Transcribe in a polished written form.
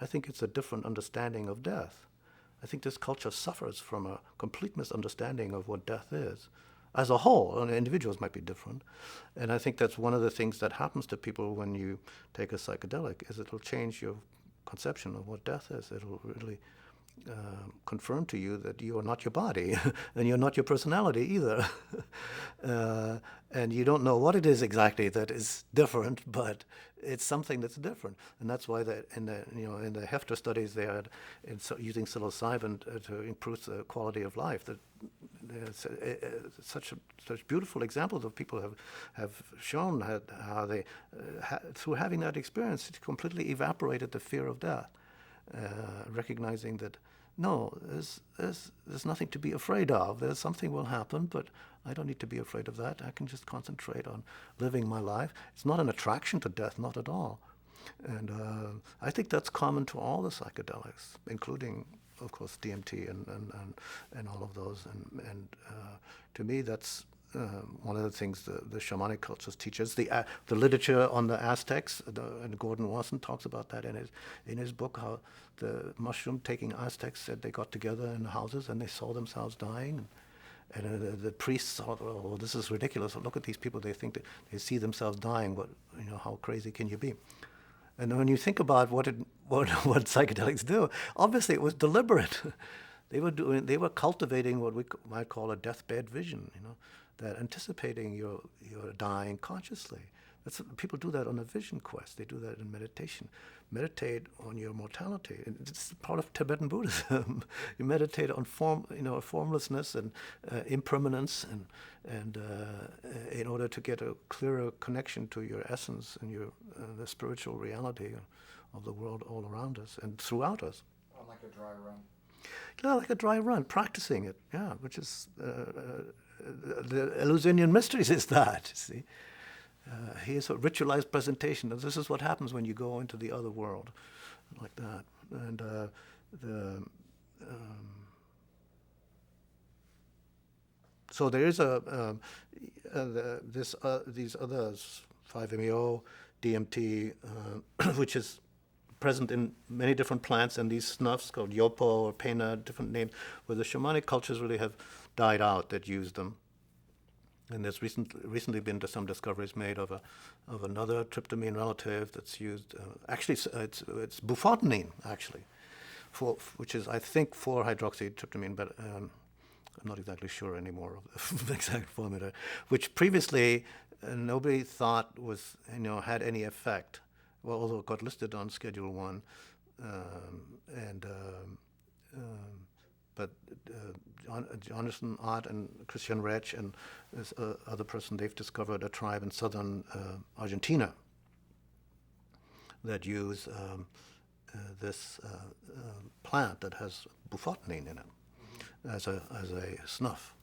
I think it's a different understanding of death. I think this culture suffers from a complete misunderstanding of what death is. As a whole, and individuals might be different. And I think that's one of the things that happens to people when you take a psychedelic, is it'll change your conception of what death is. It'll really confirm to you that you are not your body, and you're not your personality either. And you don't know what it is exactly that is different, but it's something that's different. And that's why in the Hefter studies they had using psilocybin to improve the quality of life. That such beautiful examples of people have shown how they through having that experience, it completely evaporated the fear of death. Recognizing that no, there's nothing to be afraid of. There's something will happen, but I don't need to be afraid of that. I can just concentrate on living my life. It's not an attraction to death, not at all. And I think that's common to all the psychedelics, including, of course, DMT and all of those. And to me, that's one of the things the shamanic cultures teach us. The literature on the Aztecs, and Gordon Wasson talks about that in his book, how the mushroom-taking Aztecs said they got together in houses and they saw themselves dying. And the priests thought, oh, this is ridiculous. Look at these people. They think that they see themselves dying. How crazy can you be? And when you think about what psychedelics do, obviously it was deliberate. They were cultivating what we might call a deathbed vision, that anticipating your dying consciously. People do that on a vision quest. They do that in meditation. Meditate on your mortality. It's part of Tibetan Buddhism. You meditate on formlessness and impermanence, and in order to get a clearer connection to your essence and the spiritual reality of the world all around us and throughout us. Like a dry run. Yeah, like a dry run, practicing it. Yeah, which is the Eleusinian Mysteries is that. See. Here's a ritualized presentation of this is what happens when you go into the other world, like that. And so there is these others, 5-MeO, DMT, which is present in many different plants, and these snuffs called yopo or pena, different names, where the shamanic cultures really have died out that use them. And there's recently been some discoveries made of another tryptamine relative that's used. Actually, it's bufotenine, actually, which is, I think, 4-hydroxytryptamine, but I'm not exactly sure anymore of the exact formula, which previously nobody thought was, had any effect. Well, although it got listed on Schedule 1, but Jonathan Ott and Christian Rech and this other person, they've discovered a tribe in southern Argentina that use this plant that has bufotenine in it as a snuff.